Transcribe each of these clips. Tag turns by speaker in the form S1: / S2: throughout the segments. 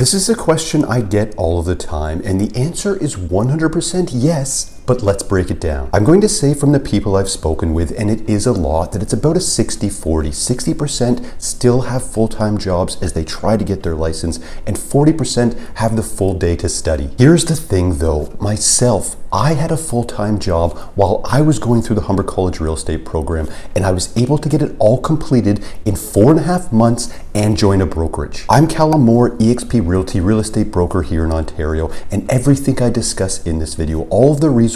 S1: This is a question I get all of the time, and the answer is 100% yes. But let's break it down. I'm going to say from the people I've spoken with, and it is a lot, that it's about a 60-40. 60% still have full-time jobs as they try to get their license, and 40% have the full day to study. Here's the thing though, myself, I had a full-time job while I was going through the Humber College Real Estate program, and I was able to get it all completed in 4.5 months and join a brokerage. I'm Callum Moore, eXp Realty real estate broker here in Ontario, and everything I discuss in this video, all of the resources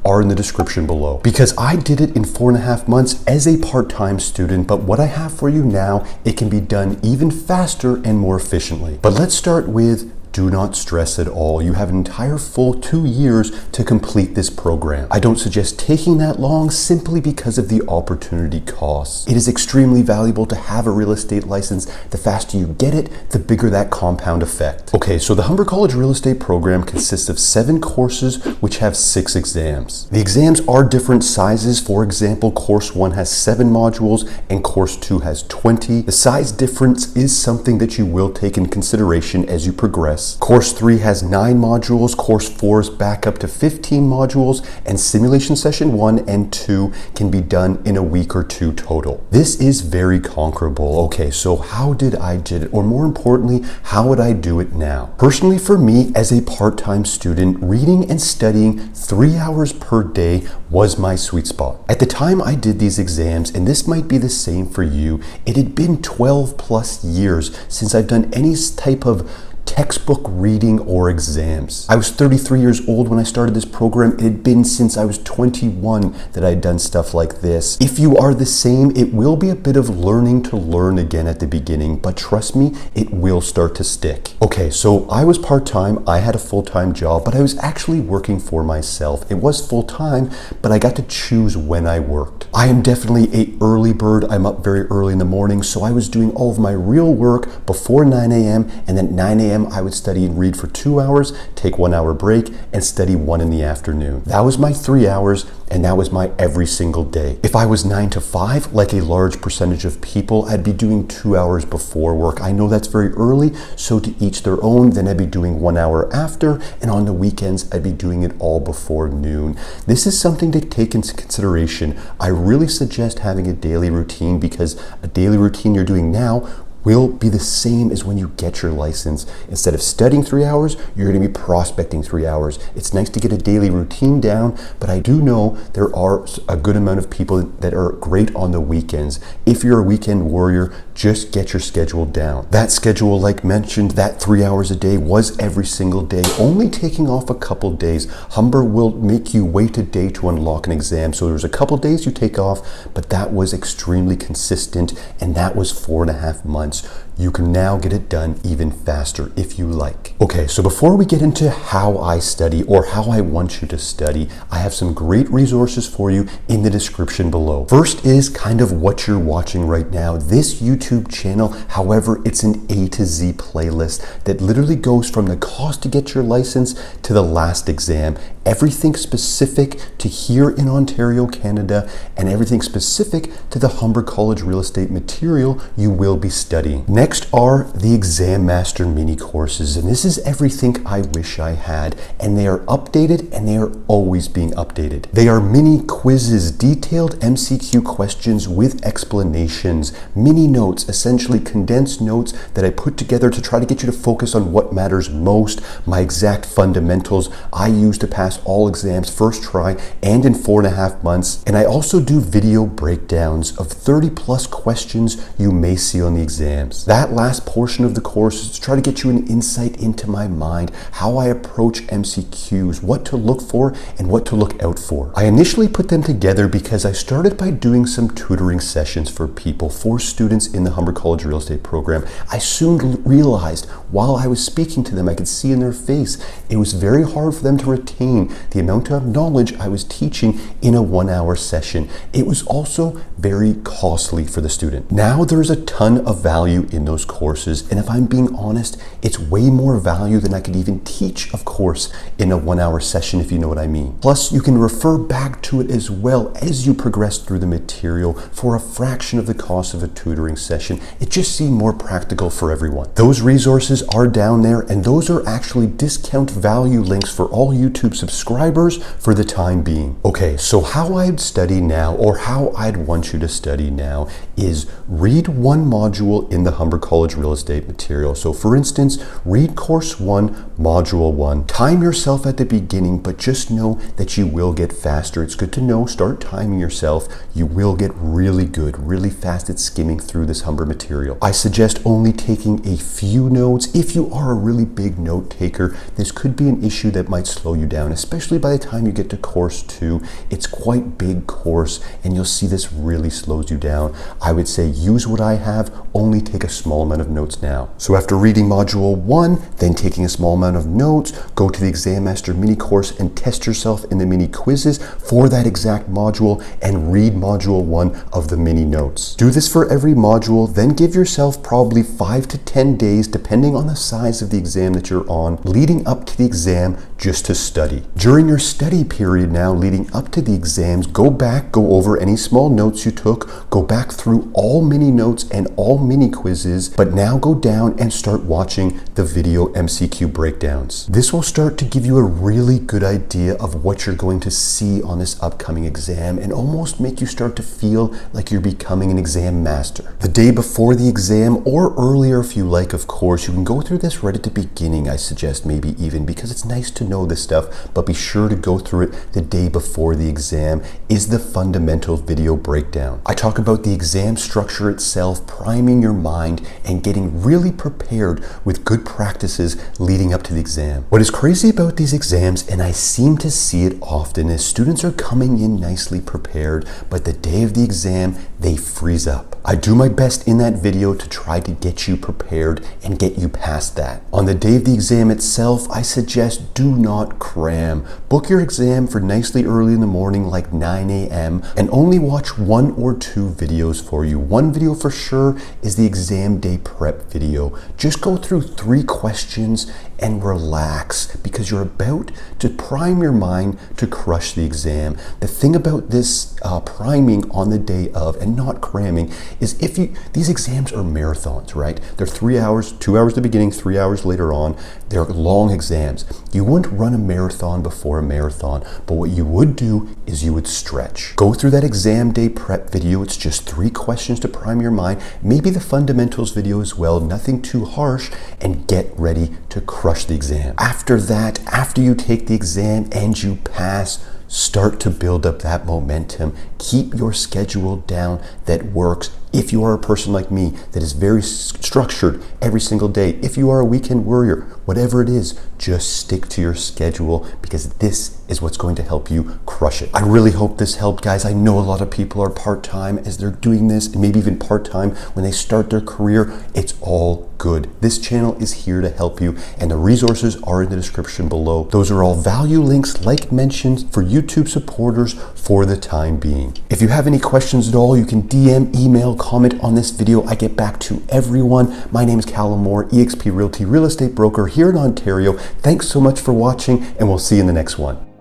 S1: are in the description below. Because I did it in 4.5 months as a part-time student, but what I have for you now, it can be done even faster and more efficiently. But let's start with do not stress at all. You have an entire full 2 years to complete this program. I don't suggest taking that long simply because of the opportunity costs. It is extremely valuable to have a real estate license. The faster you get it, the bigger that compound effect. Okay, so the Humber College Real Estate program consists of 7 courses which have 6 exams. The exams are different sizes. For example, course 1 has 7 modules and course 2 has 20. The size difference is something that you will take in consideration as you progress. Course 3 has 9 modules, course 4 is back up to 15 modules, and simulation session 1 and 2 can be done in a week or 2 total. This is very conquerable. Okay, so how did I do it? Or more importantly, how would I do it now? Personally, for me, as a part-time student, reading and studying 3 hours per day was my sweet spot. At the time I did these exams, and this might be the same for you, it had been 12 plus years since I've done any type of textbook reading or exams. I was 33 years old when I started this program. It had been since I was 21 that I had done stuff like this. If you are the same, it will be a bit of learning to learn again at the beginning, but trust me, it will start to stick. Okay, so I was part-time, I had a full-time job, but I was actually working for myself. It was full-time, but I got to choose when I worked. I am definitely an early bird. I'm up very early in the morning, so I was doing all of my real work before 9 a.m. and then 9 a.m. I would study and read for 2 hours, take 1 hour break, and study 1 in the afternoon. That was my 3 hours, and that was my every single day. If I was 9 to 5, like a large percentage of people, I'd be doing 2 hours before work. I know that's very early, so to each their own. Then I'd be doing 1 hour after, and on the weekends, I'd be doing it all before noon. This is something to take into consideration. I really suggest having a daily routine, because a daily routine you're doing now will be the same as when you get your license. Instead of studying 3 hours, you're going to be prospecting 3 hours. It's nice to get a daily routine down, but I do know there are a good amount of people that are great on the weekends. If you're a weekend warrior, just get your schedule down. That schedule, like mentioned, that 3 hours a day was every single day, only taking off a couple days. Humber will make you wait a day to unlock an exam, so there's a couple days you take off, but that was extremely consistent, and that was 4.5 months. You can now get it done even faster if you like. Okay, so before we get into how I study or how I want you to study, I have some great resources for you in the description below. First is kind of what you're watching right now. This YouTube channel, however, it's an A to Z playlist that literally goes from the cost to get your license to the last exam. Everything specific to here in Ontario, Canada, and everything specific to the Humber College real estate material you will be studying. Next are the Exam Master mini courses, and this is everything I wish I had, and they are updated and they are always being updated. They are mini quizzes, detailed MCQ questions with explanations, mini notes, essentially condensed notes that I put together to try to get you to focus on what matters most, my exact fundamentals I use to pass all exams first try and in 4.5 months. And I also do video breakdowns of 30 plus questions you may see on the exams. That last portion of the course is to try to get you an insight into my mind, how I approach MCQs, what to look for and what to look out for. I initially put them together because I started by doing some tutoring sessions for people, for students in the Humber College Real Estate program. I soon realized while I was speaking to them, I could see in their face, it was very hard for them to retain explain the amount of knowledge I was teaching in a 1-hour session. It was also very costly for the student. Now there's a ton of value in those courses, and if I'm being honest, it's way more value than I could even teach, of course, in a 1-hour session, if you know what I mean. Plus, you can refer back to it as well as you progress through the material for a fraction of the cost of a tutoring session. It just seemed more practical for everyone. Those resources are down there, and those are actually discount value links for all YouTube subscribers for the time being. Okay, so how I'd study now, or how I'd want you to study now, is read one module in the Humber College Real Estate material. So for instance, read Course 1, Module 1. Time yourself at the beginning, but just know that you will get faster. It's good to know, start timing yourself. You will get really good, really fast at skimming through this Humber material. I suggest only taking a few notes. If you are a really big note taker, this could be an issue that might slow you down, especially by the time you get to Course 2. It's quite big course, and you'll see this really slows you down. I would say use what I have, only take a small amount of notes now. So after reading Module 1, then taking a small amount of notes, go to the Exam Master mini course and test yourself in the mini quizzes for that exact module, and read Module 1 of the mini notes. Do this for every module, then give yourself probably 5 to 10 days, depending on the size of the exam that you're on, leading up to the exam, just to study. During your study period now, leading up to the exams, go back, go over any small notes you took, go back through all mini notes and all mini quizzes, but now go down and start watching the video MCQ breakdowns. This will start to give you a really good idea of what you're going to see on this upcoming exam, and almost make you start to feel like you're becoming an exam master. The day before the exam, or earlier if you like, of course, you can go through this right at the beginning, I suggest, maybe even, because it's nice to know this stuff, but be sure to go through it the day before the exam, is the fundamental video breakdown. I talk about the exam structure itself, priming your mind, and getting really prepared with good practices leading up to the exam. What is crazy about these exams, and I seem to see it often, is students are coming in nicely prepared, but the day of the exam, they freeze up. I do my best in that video to try to get you prepared and get you past that. On the day of the exam itself, I suggest do not cram. Book your exam for nicely early in the morning, like 9 a.m., and only watch 1 or 2 videos for you. One video for sure is the exam day prep video. Just go through 3 questions and relax, because you're about to prime your mind to crush the exam. The thing about this priming on the day of and not cramming is these exams are marathons, right? They're 3 hours, 2 hours at the beginning, 3 hours later on. They're long exams. You wouldn't run a marathon before a marathon, but what you would do is you would stretch. Go through that exam day prep video. It's just 3 questions to prime your mind, maybe the fundamentals video as well, nothing too harsh, and get ready to crush the exam. After that, after you take the exam and you pass, start to build up that momentum. Keep your schedule down that works. If you are a person like me that is very structured every single day, if you are a weekend warrior, whatever it is, just stick to your schedule, because this is what's going to help you crush it. I really hope this helped, guys. I know a lot of people are part-time as they're doing this, and maybe even part-time when they start their career. It's all good. This channel is here to help you, and the resources are in the description below. Those are all value links, like mentioned, for YouTube supporters for the time being. If you have any questions at all, you can DM, email, comment on this video. I get back to everyone. My name is Callum Moore, eXp Realty real estate broker here in Ontario. Thanks so much for watching, and we'll see you in the next one.